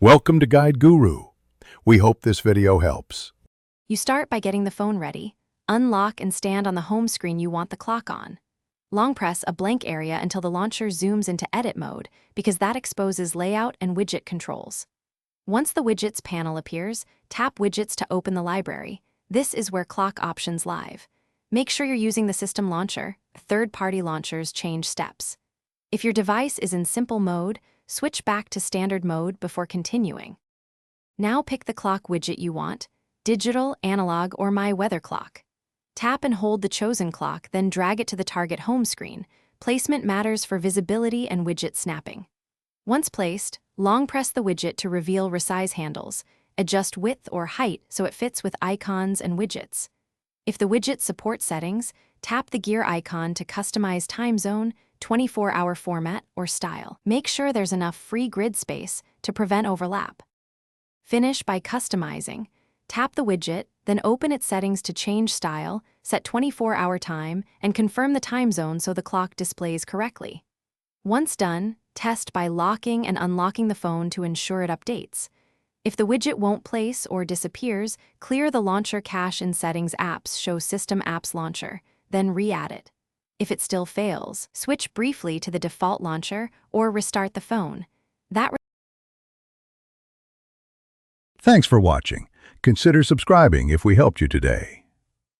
Welcome to Guide Guru. We hope this video helps. You start by getting the phone ready. Unlock and stand on the home screen you want the clock on. Long press a blank area until the launcher zooms into edit mode because that exposes layout and widget controls. Once the widgets panel appears, tap widgets to open the library. This is where clock options live. Make sure you're using the system launcher. Third-party launchers change steps. If your device is in simple mode, switch back to standard mode before continuing. Now pick the clock widget you want, digital, analog, or My Weather Clock. Tap and hold the chosen clock, then drag it to the target home screen. Placement matters for visibility and widget snapping. Once placed, long press the widget to reveal resize handles. Adjust width or height so it fits with icons and widgets. If the widget supports settings, tap the gear icon to customize time zone, 24-hour format, or style. Make sure there's enough free grid space to prevent overlap. Finish by customizing. Tap the widget, then open its settings to change style, set 24-hour time, and confirm the time zone so the clock displays correctly. Once done, test by locking and unlocking the phone to ensure it updates. If the widget won't place or disappears, clear the launcher cache in Settings Apps, show System Apps Launcher, then re-add it. If it still fails, switch briefly to the default launcher or restart the phone. Thanks for watching. Consider subscribing if we helped you today.